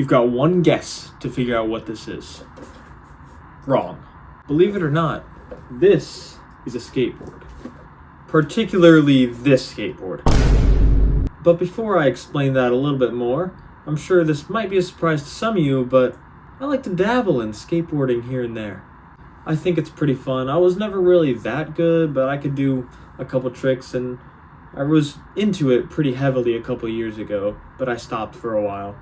You've got one guess to figure out what this is. Wrong. Believe it or not, this is a skateboard. Particularly this skateboard. But before I explain that a little bit more, I'm sure this might be a surprise to some of you, but I like to dabble in skateboarding here and there. I think it's pretty fun. I was never really that good, but I could do a couple tricks, and I was into it pretty heavily a couple years ago, but I stopped for a while.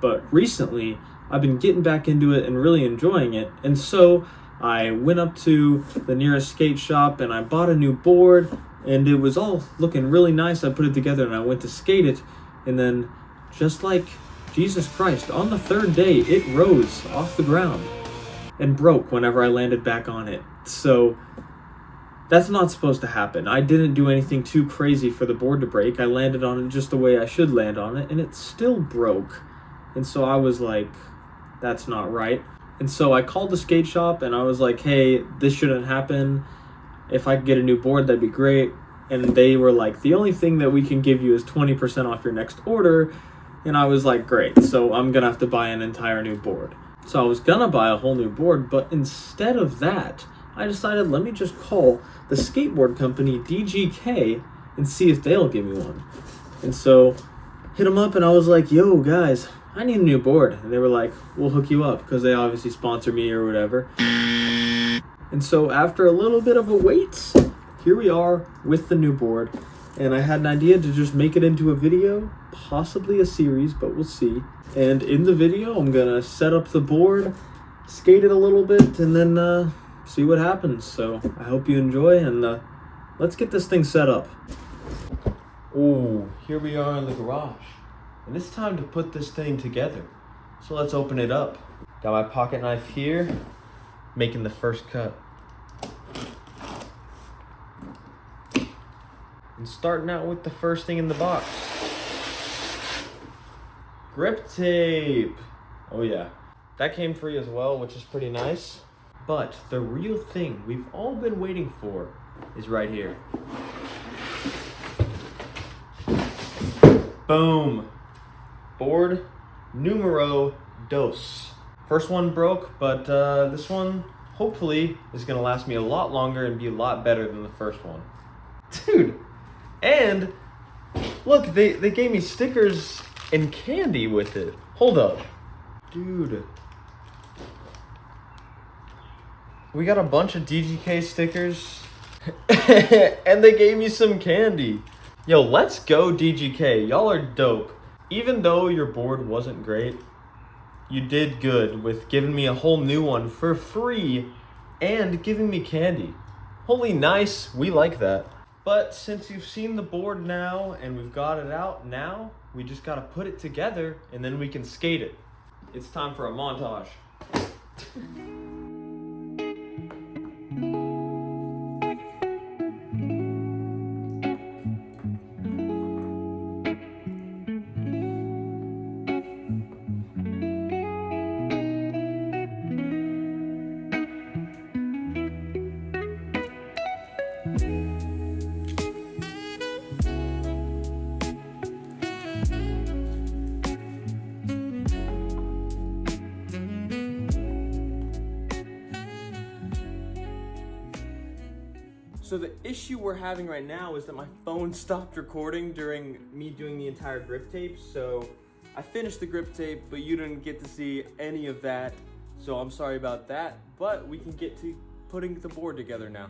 But recently, I've been getting back into it and really enjoying it, and so I went up to the nearest skate shop and I bought a new board, and it was all looking really nice. I put it together and I went to skate it, and then just like Jesus Christ, on the third day it rose off the ground and broke whenever I landed back on it. So that's not supposed to happen. I didn't do anything too crazy for the board to break. I landed on it just the way I should land on it, and it still broke. And so I was like, that's not right. And so I called the skate shop and I was like, hey, this shouldn't happen. If I could get a new board, that'd be great. And they were like, the only thing that we can give you is 20% off your next order. And I was like, great, so I'm gonna have to buy an entire new board. So I was gonna buy a whole new board, but instead of that, I decided, let me just call the skateboard company DGK and see if they'll give me one. And so hit them up and I was like, yo guys, I need a new board. And they were like, we'll hook you up, because they obviously sponsor me or whatever. And so after a little bit of a wait, here we are with the new board. And I had an idea to just make it into a video, possibly a series, but we'll see. And in the video, I'm gonna set up the board, skate it a little bit, and then see what happens. So I hope you enjoy, and let's get this thing set up. Oh, here we are in the garage. And it's time to put this thing together. So let's open it up. Got my pocket knife here, making the first cut. And starting out with the first thing in the box. Grip tape. Oh yeah, that came free as well, which is pretty nice. But the real thing we've all been waiting for is right here. Boom. Board numero dos. First one broke, but this one hopefully is gonna last me a lot longer and be a lot better than the first one. Dude, and look, they gave me stickers and candy with it. Hold up. Dude. We got a bunch of DGK stickers and they gave me some candy. Yo, let's go DGK. Y'all are dope. Even though your board wasn't great, you did good with giving me a whole new one for free and giving me candy. Holy nice, we like that. But since you've seen the board now and we've got it out now, we just gotta put it together and then we can skate it. It's time for a montage. So the issue we're having right now is that my phone stopped recording during me doing the entire grip tape. So I finished the grip tape, but you didn't get to see any of that. So I'm sorry about that, but we can get to putting the board together now.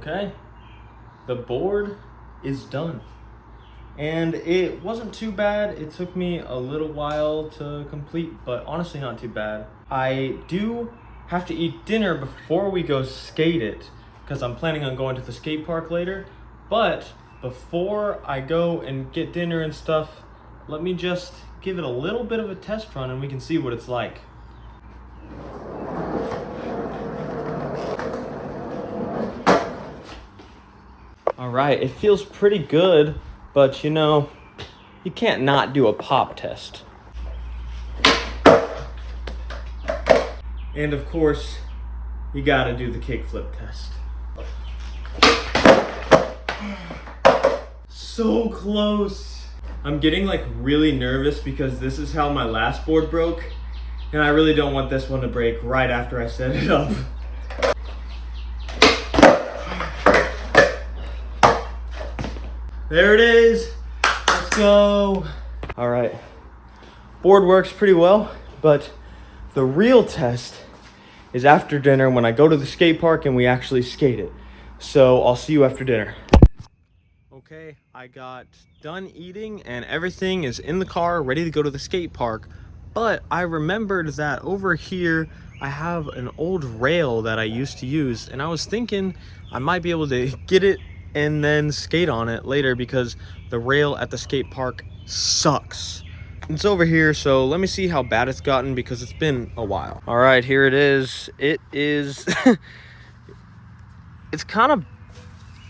Okay, the board is done. And it wasn't too bad. It took me a little while to complete, but honestly not too bad. I do have to eat dinner before we go skate it, because I'm planning on going to the skate park later. But before I go and get dinner and stuff, let me just give it a little bit of a test run and we can see what it's like. All right, it feels pretty good, but you know, you can't not do a pop test. And of course, you gotta do the kickflip test. So close. I'm getting like really nervous because this is how my last board broke, and I really don't want this one to break right after I set it up. There it is. Let's go. All right. Board works pretty well, but the real test is after dinner when I go to the skate park and we actually skate it. So I'll see you after dinner. Okay, I got done eating and everything is in the car ready to go to the skate park. But I remembered that over here I have an old rail that I used to use, and I was thinking I might be able to get it and then skate on it later because the rail at the skate park sucks. It's over here, so let me see how bad it's gotten because it's been a while. All right, here it is. It is it's kind of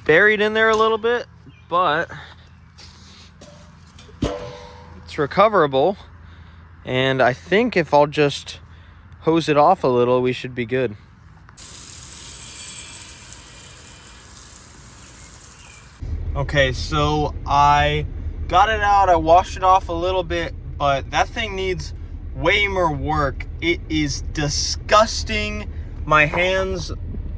buried in there a little bit, but it's recoverable, and I think if I'll just hose it off a little, we should be good. Okay, so I got it out, I washed it off a little bit, but that thing needs way more work. It is disgusting. My hands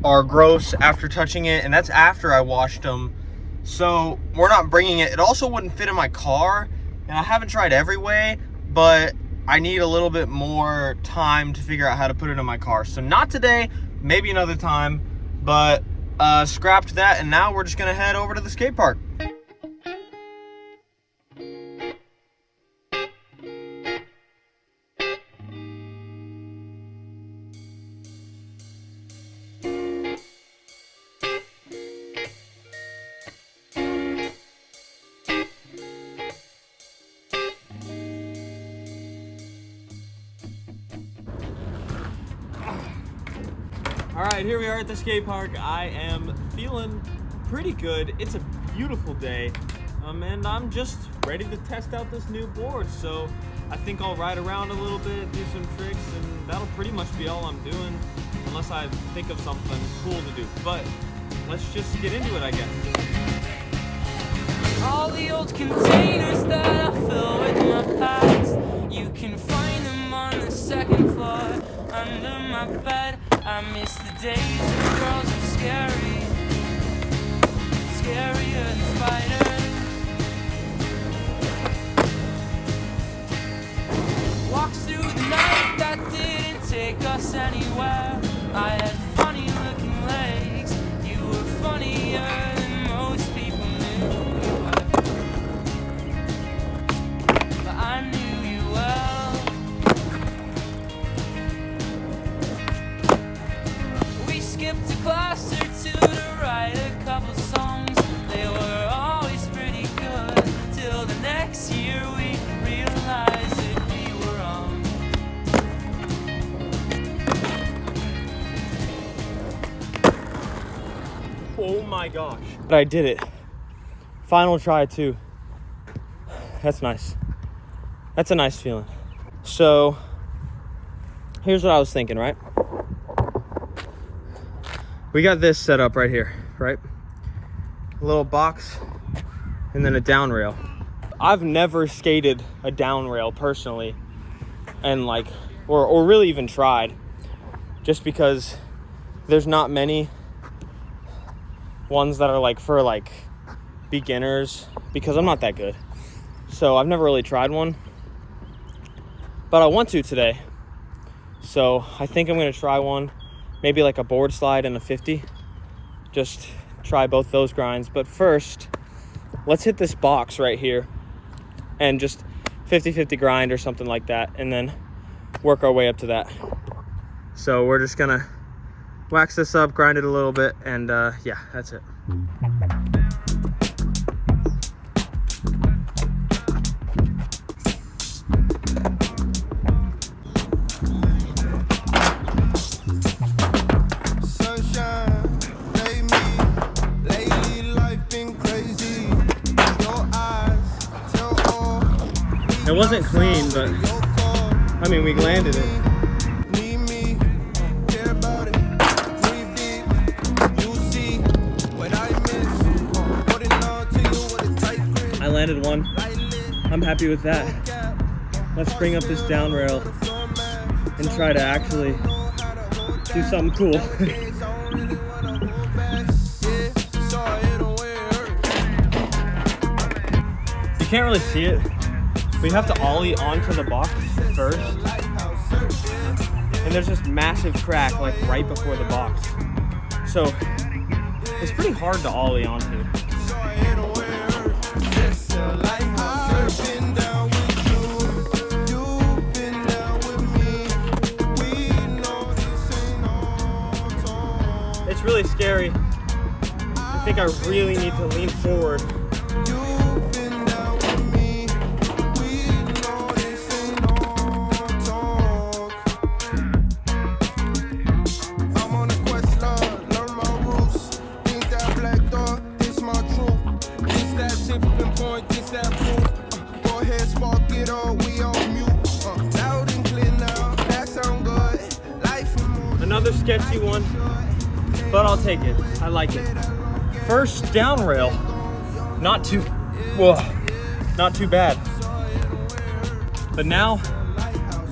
are gross after touching it, and that's after I washed them. So we're not bringing it. It also wouldn't fit in my car, and I haven't tried every way, but I need a little bit more time to figure out how to put it in my car. So not today, maybe another time, but scrapped that, and now we're just gonna head over to the skate park. All right, here we are at the skate park. I am feeling pretty good. It's a beautiful day, and I'm just ready to test out this new board. So I think I'll ride around a little bit, do some tricks, and that'll pretty much be all I'm doing, unless I think of something cool to do. But let's just get into it, I guess. All the old containers that I fill with my past, you can find them on the second floor under my bed. I miss the days when girls were scary, scarier than spiders. Walks through the night that didn't take us anywhere. I had funny looking legs. You were funnier than most people knew. But I knew you well. We skipped a class or two to write a couple songs. They were always pretty good till the next year we realized that we were wrong. Oh my gosh. But I did it. Final try too. That's nice. That's a nice feeling. So here's what I was thinking, right? We got this set up right here, right? A little box and then a down rail. I've never skated a down rail personally, and like, or really even tried, just because there's not many ones that are like for like beginners, because I'm not that good. So I've never really tried one, but I want to today. So I think I'm gonna try one, maybe like a board slide and a 50, just try both those grinds. But first, let's hit this box right here and just 50-50 grind or something like that, and then work our way up to that. So we're just gonna wax this up, grind it a little bit, and yeah, that's it. It wasn't clean, but I mean, we landed it. I landed one. I'm happy with that. Let's bring up this down rail and try to actually do something cool. You can't really see it. We have to ollie onto the box first. And there's this massive crack like right before the box. So it's pretty hard to ollie onto. It's really scary. I think I really need to lean forward. Another sketchy one, but I'll take it. I like it. First down rail, not too bad. But now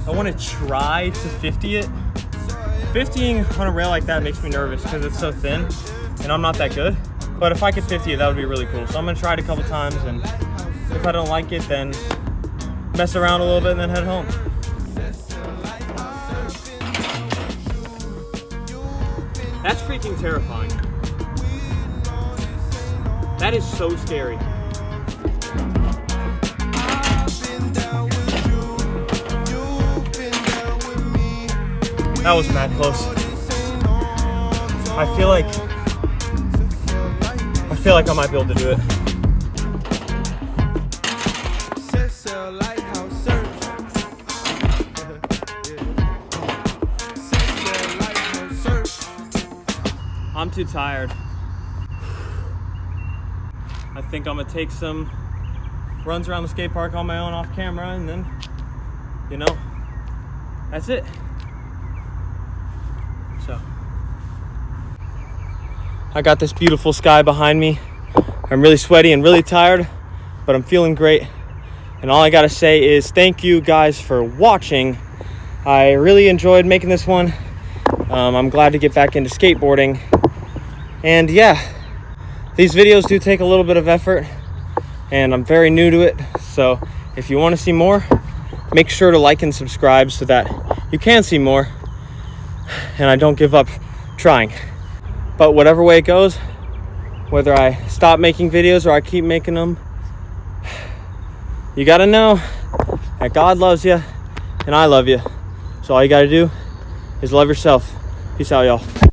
I want to try to 50 it. 50ing on a rail like that makes me nervous because it's so thin and I'm not that good. But if I could 50 it, that would be really cool. So I'm gonna try it a couple times, and if I don't like it, then mess around a little bit and then head home. That's freaking terrifying. That is so scary. That was mad close. I feel like I might be able to do it. I'm too tired. I think I'm gonna take some runs around the skate park on my own off camera, and then, you know, that's it. So, I got this beautiful sky behind me. I'm really sweaty and really tired, but I'm feeling great. And all I gotta say is thank you guys for watching. I really enjoyed making this one. I'm glad to get back into skateboarding. And yeah, these videos do take a little bit of effort, and I'm very new to it. So if you want to see more, make sure to like and subscribe so that you can see more and I don't give up trying. But whatever way it goes, whether I stop making videos or I keep making them, you gotta know that God loves you and I love you. So all you gotta do is love yourself. Peace out, y'all.